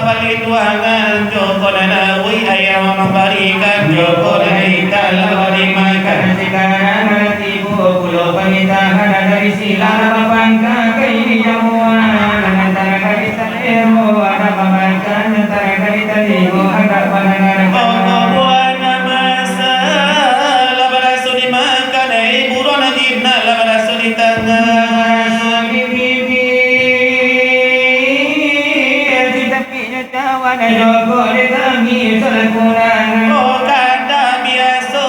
perlindungan Jokoda wi ayam memberikan Jokoda kita lalu makan sekarang hati pulau pernikahan dari silang bangka kini jamuan antara kali salero ada pemakan antara kali talimu ada pandangan buat masa labara sudi makan buron adibna labara sudi tengah oh kata biasa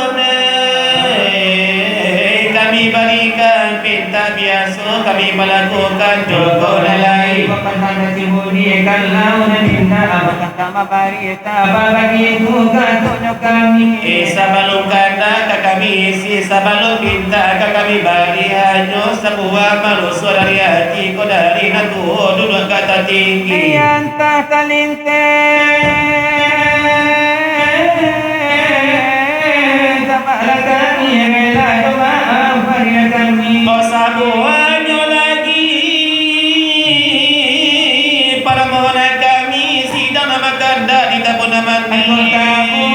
kami berikan pinta biasa kami melakukan Joko lalai Pantang timuni kalau nanti apa sama barita bagi tugas kami sebelum kata kami sebelum pinta kami bagi hanya sebuah manusia dari hati ko dari natu duduk kata tinggi yang tak talinte sama kami rela maaf pada kami oh sabuannya lagi para mohon kami sidang nama kanda di tabun nama kamu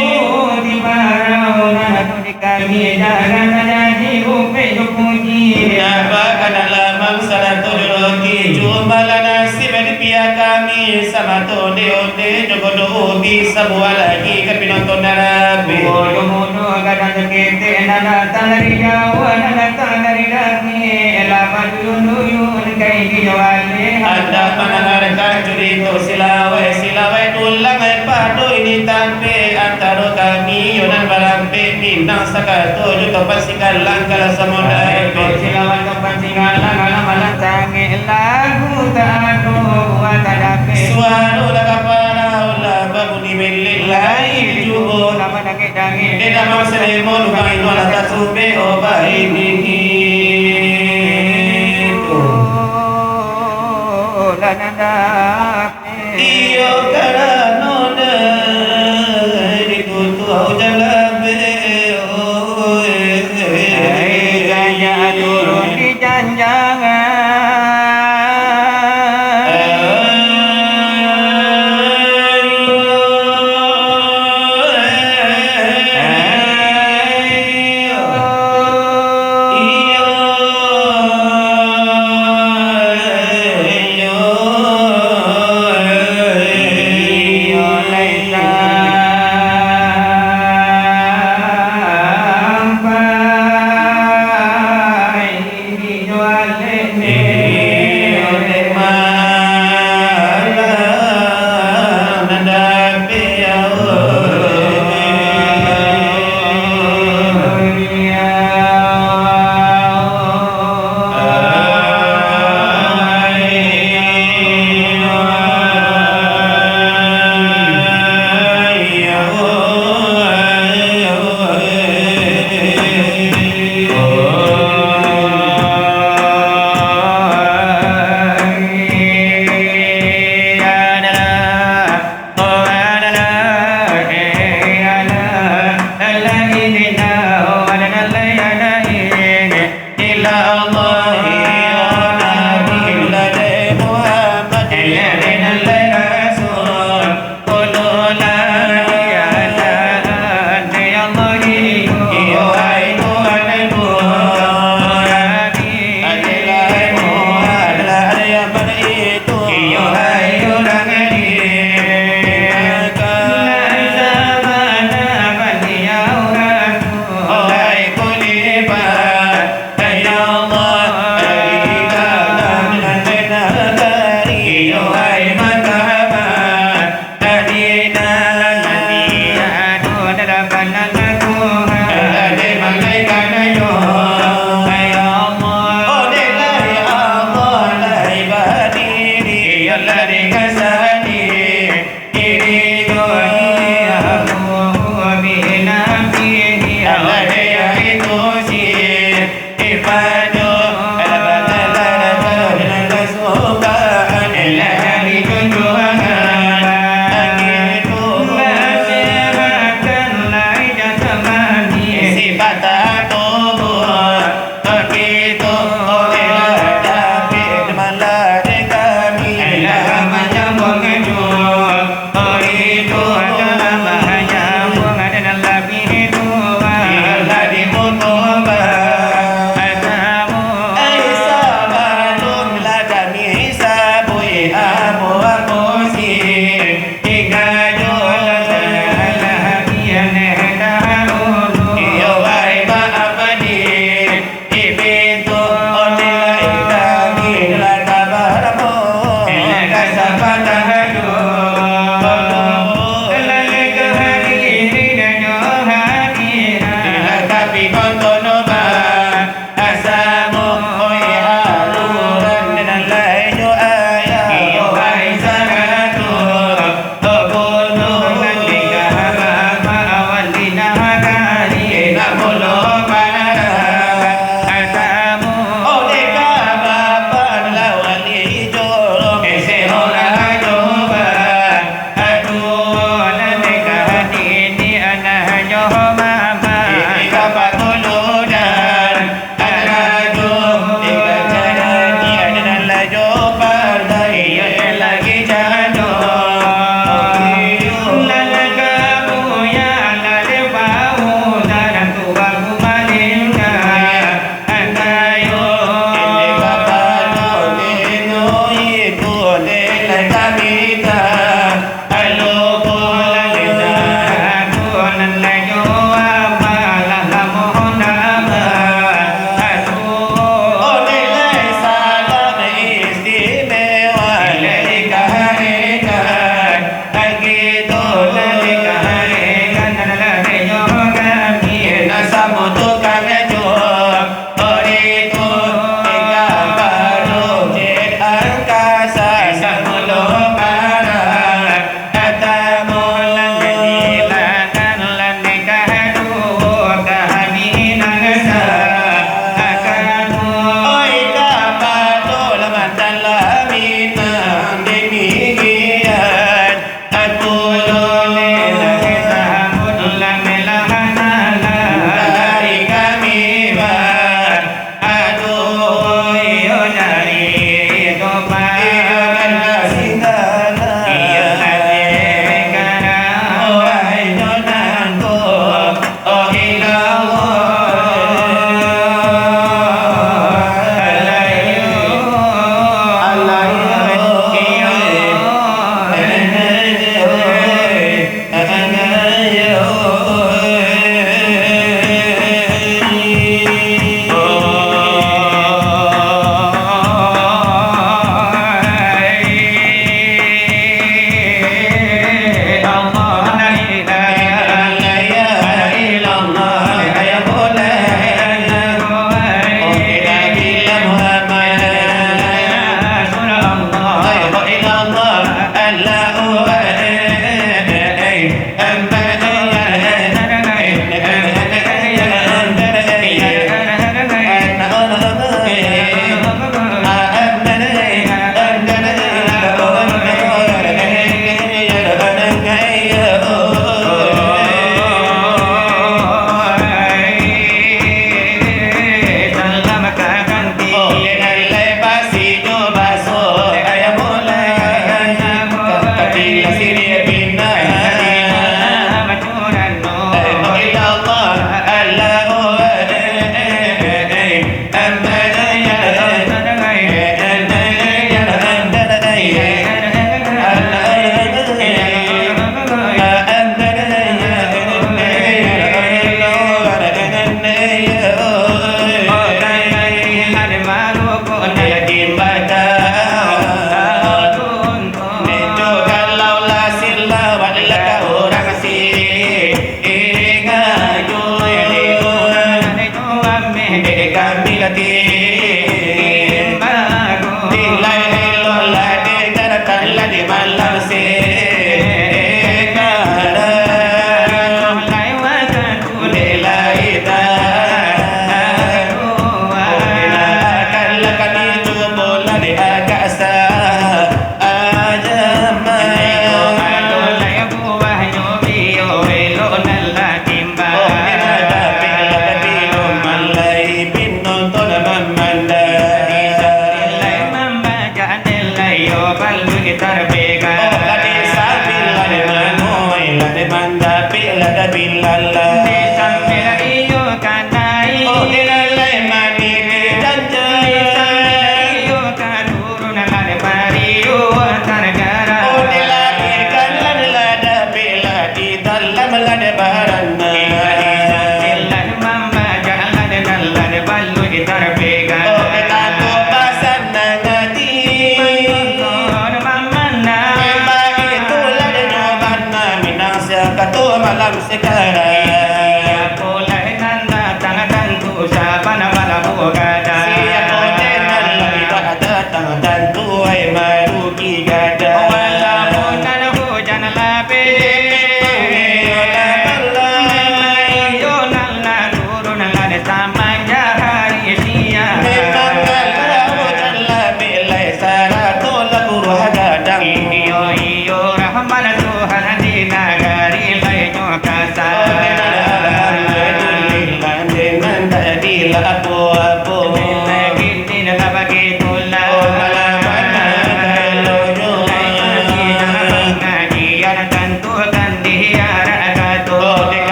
di barau natu di kami jangan jadi upe puji apa kanalah mangsara tudroki jumala nasib di pihak kami sama tu onde jogodo ubi sebuah lagi ke penonton narabi mudo kadang kete nana tanari jawa nana tanari dami elapan yun kai diwale anda mendengarkan cerita silawai tulang padu ini tanpe antara kami yunan barampe minang sakato juta pasikan langkala samudai silawan kepentingan langkala malang tangi lagu tahu watadape suara lakapara ulah babuni billahi jubo nama dangi Deda mau seremon kami nolak tasube oba ini lananda iyo karano de ditutu au jalabe gaya turun di janjangan malam sekarang. Boleh nanda tangan tentu sabana bala bugada. Siapa dengan ibadah datang dan tuai maruki gada. Walaupun ada hujan lapis. Iyo iyo rahman Tuhan di nagari lainnya kasar.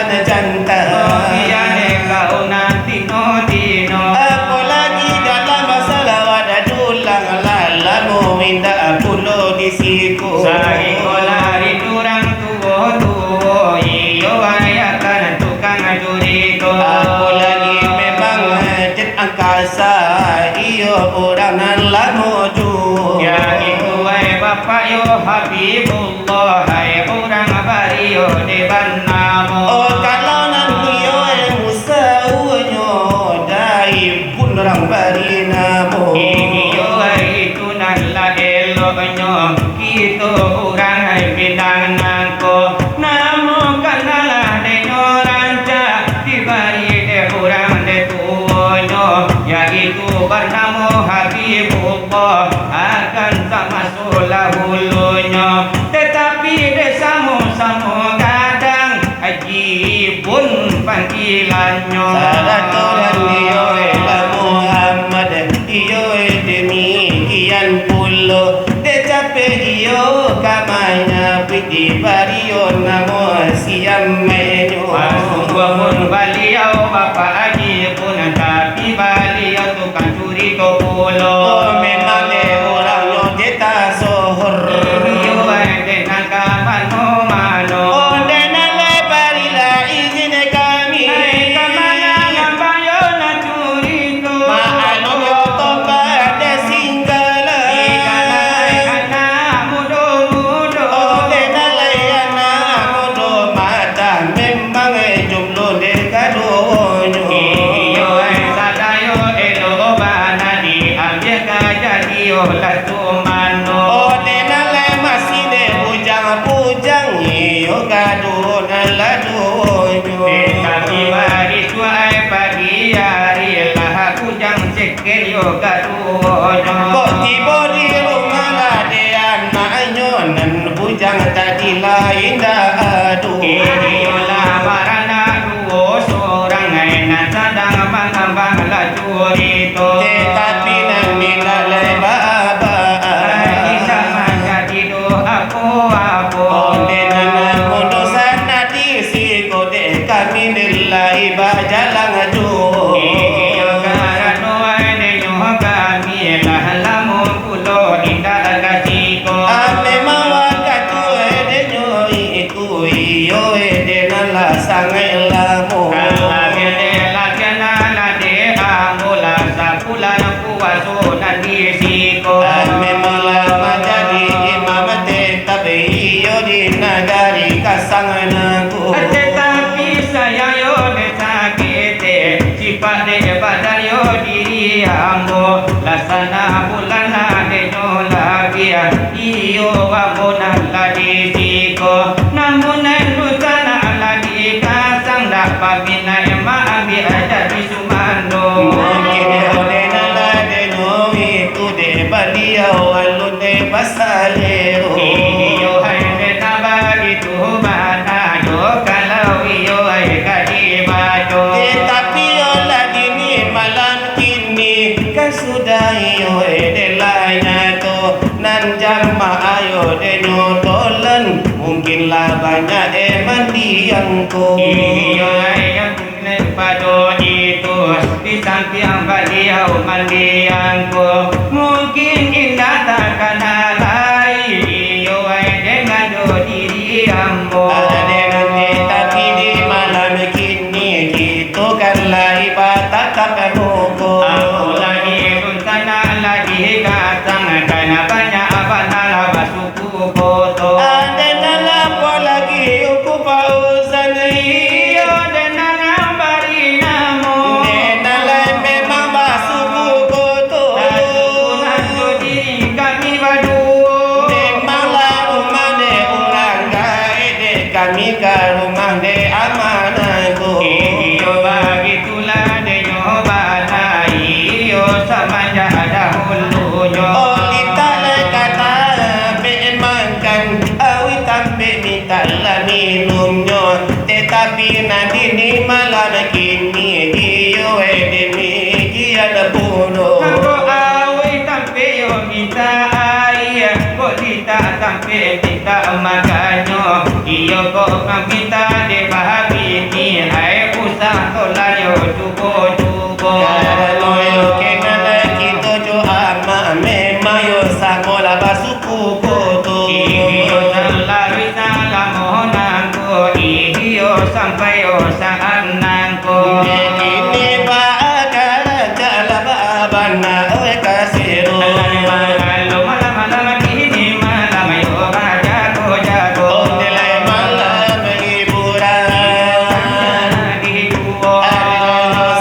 dan jantan. Biane kau nanti tino Apalagi dalam masalah wadah dulang lalamu minta pulo di siku. Sari kolari turang tuo iyo ayakan tukang jurito. Apalagi memang jet angkasa iyo orang lamuju. Ya itu ay bapak yo Habibullah ay orang bario de banamo. Oh kalau nanti Musa unyo dai pun orang barinamu. Iyo ay itu nalla eloknyo kito orang ay binanganko. Namo kanala de nyoranca dibari de orang de tuonyo. Ya itu bernamo Habibullah akan sama sulahulunya. Tetapi desamu-samu kadang ajibun panggilannya. Salatu dan iyo ela Muhammad iyo demikian pulo. Tetapi iyo kamanya piti bario namo siam menyo. Sungguh pun beliau bapak haji pun tapi beliau tukang curi pulo. Oh memang orang yo jeta sohor. Iyo dengan kapan mano. Oh dengan lebarila izin kami. Kemana ngambang yo na curi tu. Maano yo tobat singgala. Ikana mudo. Oh dengan layana modo mata memang jumlo dekadonyo. Iyo sadayo elo bana di ambil kajadiyo latumano. Oh dengan le masih de bujang iyo kadon ladonyo. Tetapi mari suai pagi hari lah kujang ceker yo gaduonyo. Kok tiba di rumah lade anaknya nan bujang tadi lain dah aduh. Iyo lah marana duo seorang ainan sadang bang lajuri to. Tetapi nan bila lebaba. Bisa menjadi doa aku. Onde nan mondo sana di siko de kami nilai bajalang aduh. Iyo karano ane nyo kami lah lamu pulo indah kasiko. Ame mawakatu ede nyoi itu iyo ede nala sangai lamu. Ame malama jadi imam tetapi iyo di nagari kasanganku. Tetapi saya yo desakite sifat de badan yo diri ambo lasana bulan de nolabia iyo amona ladi siko namun nutana ladi kasang dak pabina ma abi ada di sumando. Mungkin oleh nala de nyoi itu de baliau alun de basalero. Iyo hai de nabari tu mana yo kalau iyo hai kadi bajo. Tetapi olah dini malam kini kan sudah iyo ede lainnya to nan jamaah ayo de nyotolan mungkinlah banyak mandiangku. Iyo yang pado itu di samping beliau mandiangku mungkin indah takkan alai iyo dengan do diri ambo. Dengan tetapi di malam kini gitu kan lai batak kamuku. Aku lagi bencana lagi katang karena banyak abang basuku foto. Ada dalam lagi uku pausan Iyo dengan bari namo. Nenalai memang basuh buku tu. Nanti diri kami berdua. Memanglah rumah de orang gaya de kami ke rumah de amanahku. Iyo begitulah de nyobana iyo sama ada hulunya. Oh kita le kata memangkan awi tampe minta lah minumnya. Tetapi nanti ni malam kini iyo demikian bunuh. Aku awi tampe yo minta air, kok kita tampe minta makannya. Iyo kok minta de bahagia ini hai usah tolan yo cubo Loyo kenana kita jo ama memayo samola basuku koto. iyo selalu salam mohonanku iyo sampai yo saananku Ini bakal jalan babana oi kasiru. malam malam ini malam yo jago jago Nilai malam hiburan.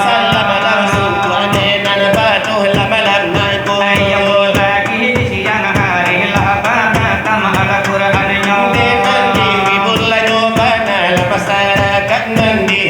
Salam langsung adenan patuh lamalan naiko. ayo lagi di siang hari lapang Quran Depan diri bulan yo bana masyarakat nanti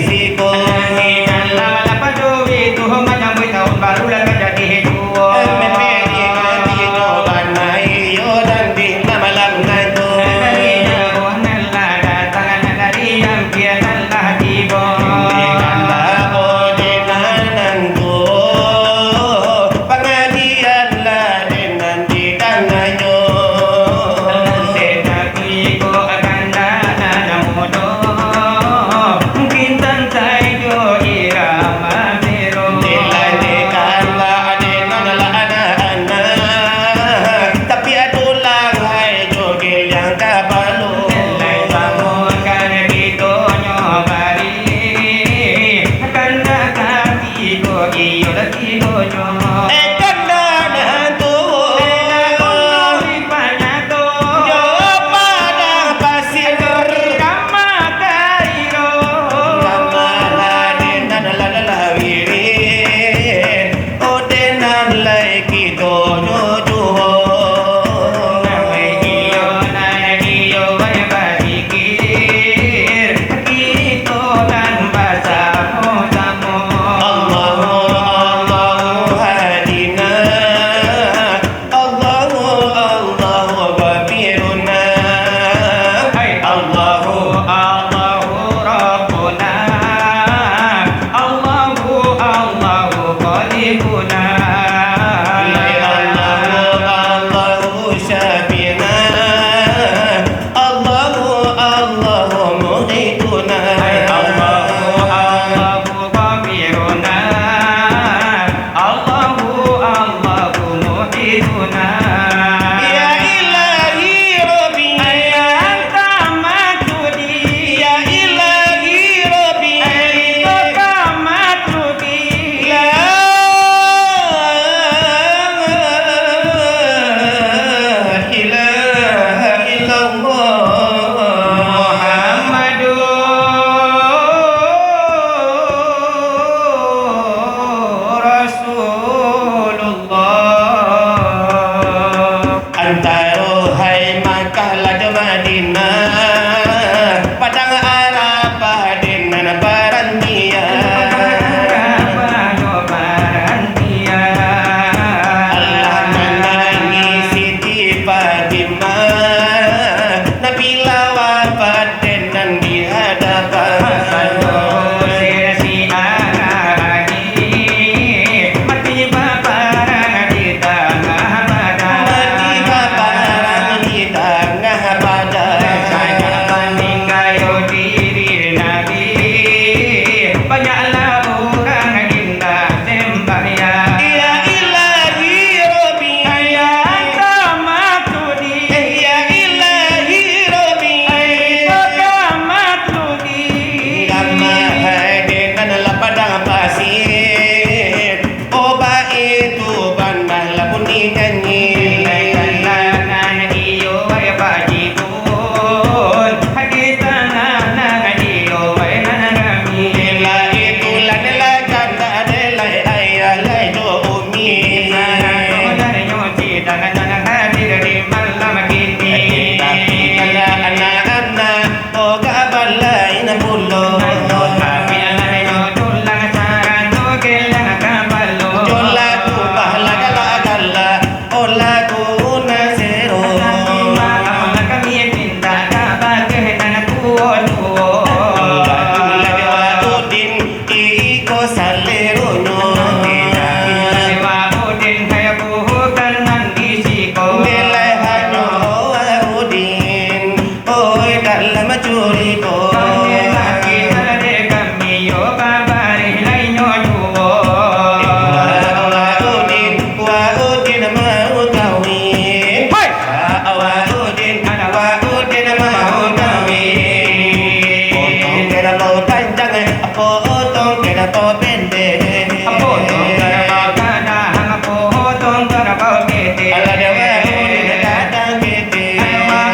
kena kau panjang, potong kena kau pendek. Potong kerbau kadang, potong kerbau pendek. Ala dewa udin kadang pendek.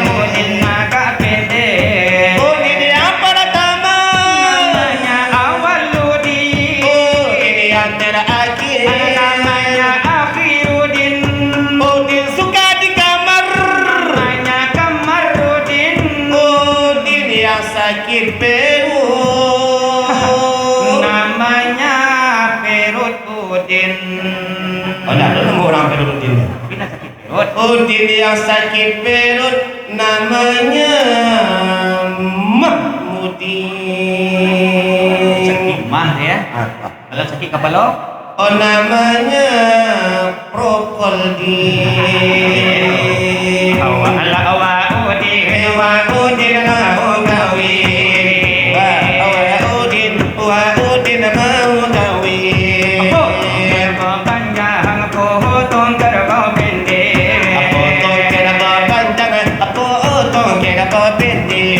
Udin maka pendek. Udin yang pertama Namanya Awaludin. ini yang terakhir Namanya Akhiruddin. Udin suka di kamar. Namanya Kamarudin. Udin yang sakit perut. Namanya Perutudin. Oh, dah ada nama orang perut Udin. Bila sakit perut. Udin yang sakit perut namanya Mahmudin. Sakit mah ya. Kalau sakit kepala. Oh, namanya Propoldin. Awaludin. Udin mau kawin. Udin mau kawin. Kerbau panjang, potong kerbau pendek. Potong kena kau panjang, potong kena kau pendek.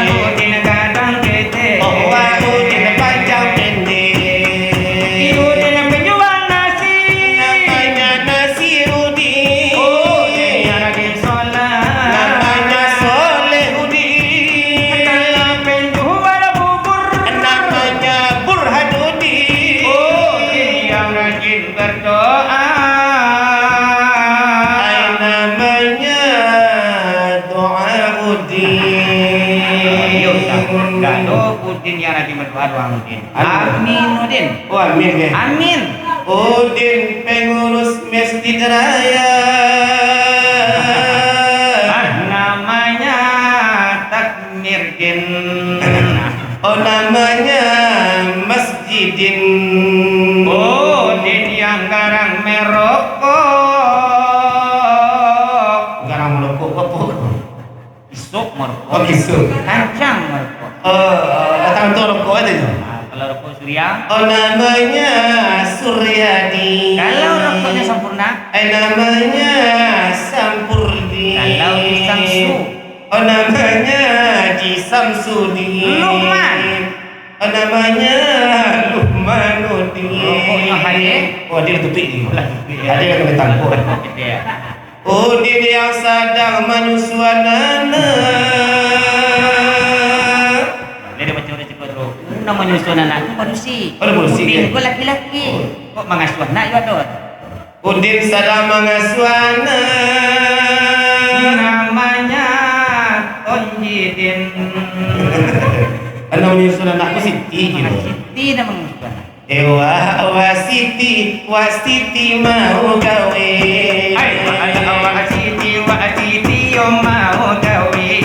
Udin kadang ketek. Udin panjang pendek. Udin penjual nasi. Namanya Nasirudin. Udin yang rajin sholat. Namanya Solehudin. Kalau penjual bubur. Namanya Burhanuddin. Udin yang rajin berdoa. Namanya Duauddin. Yuk, kalau Udin yang rajin berdoa doang Udin. Amin Udin. Oh, amin ya. Amin. Udin pengurus masjid raya. Namanya Takmirdin. Oh, namanya Masjidin. Udin yang garang merokok. Garang merokok apa? Isuk merokok. Oh, isuk. Kancang merokok. Datang tu rokok aja tu. Kalau rokok surya. Oh, namanya Suryadi. Kalau rokoknya sempurna. Namanya Sampurdi. Kalau di Samsu. Oh, namanya Ji Samsudin. Luqman. Oh, namanya Luqmanuddin. Rokoknya Hadi. Oh, dia tutup ni. Lah, Ada yang kena tangkut. Gitu ya. Udin yang sedang menyusuan anak. Dia baca udah cukup terus. Nama nyusun anak tu manusia. Oh, manusia, Udin ya? kau laki-laki. Kok mengasuh anak juga tu? Udin sedang mengasuh anak. Namanya Tonjidin. Anak menyusun anakku Siti gitu. Siti nama mengasuh anak. Wasiti mau kawin. Siti yang mau kawin.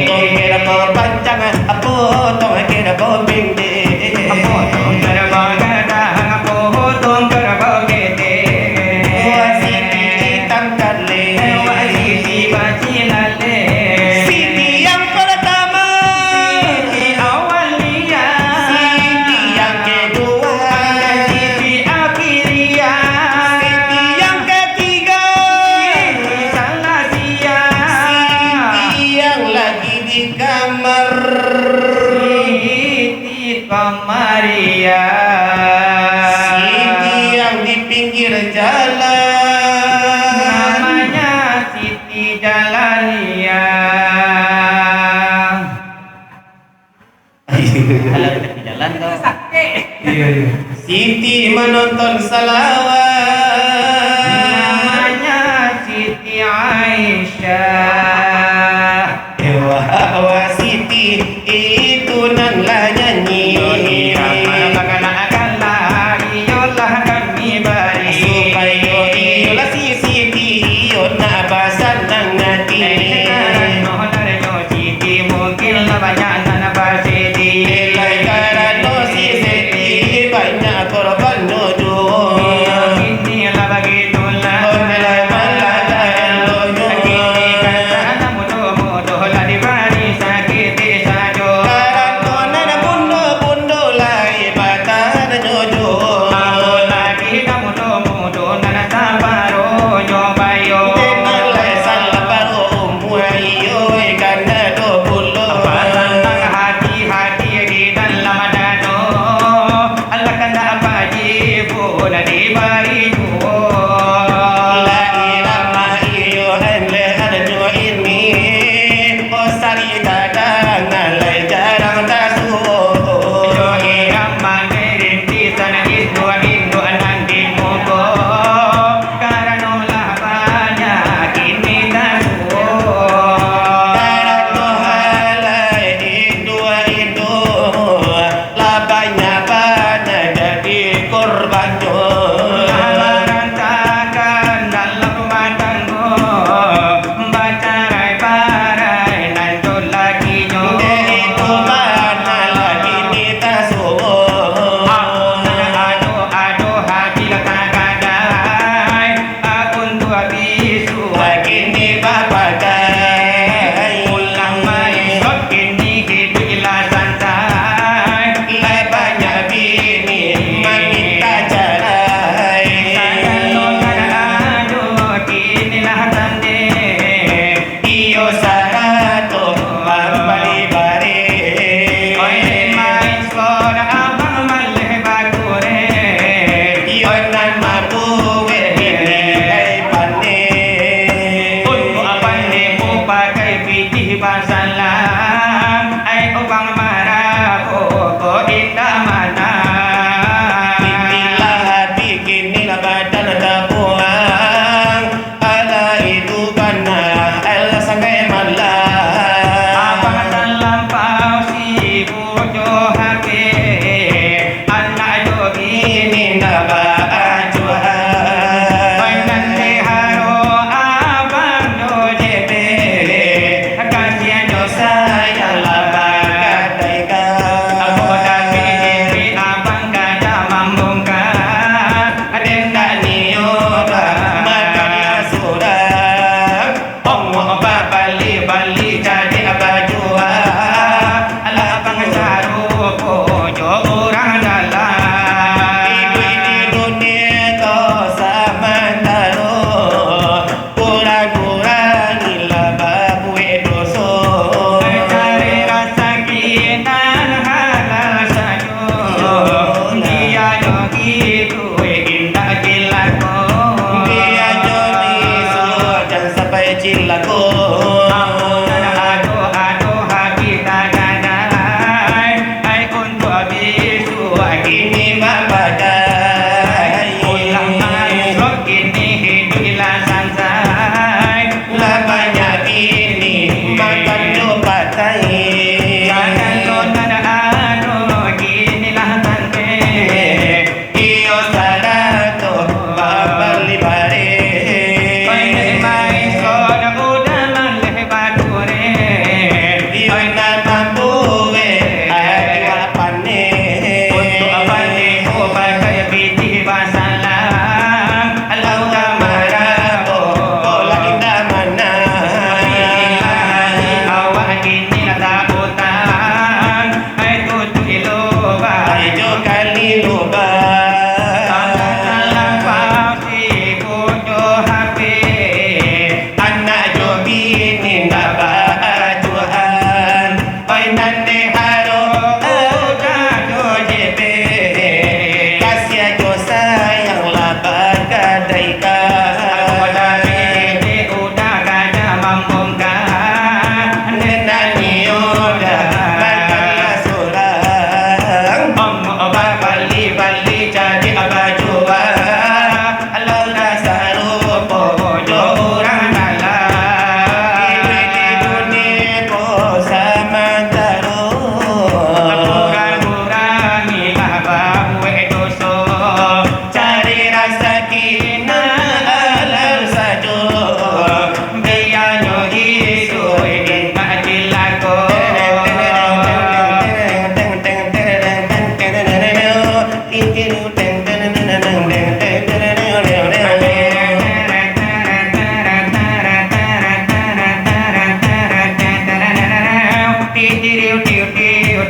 Potong kena kau panjang, potong kena kau pendek. Potong kerbau kadang, potong kerbau pendek. Wasiti hitam kale. Wasiti bacin lale. Siti yang pertama. Siti awalia. Siti yang kedua. Siti akhiria. Siti yang ketiga. Siti salasia. Siti yang lagi di kamar. Siti Kamaria. Siti yang di pinggir jalan. Namanya Siti Jalalia. Kalau di tepi jalan kau sakit. Siti menonton salawat. Namanya Siti Aisyah. Wah, Siti itu nan lah nyanyi. Supaya iyolah si Siti iyo nak basan nang ngati. Ilai karano si Siti banyak korban dodo. Onelai malaka eloyo. Karano nana pun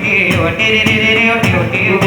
oti oti ri ri ri oti oti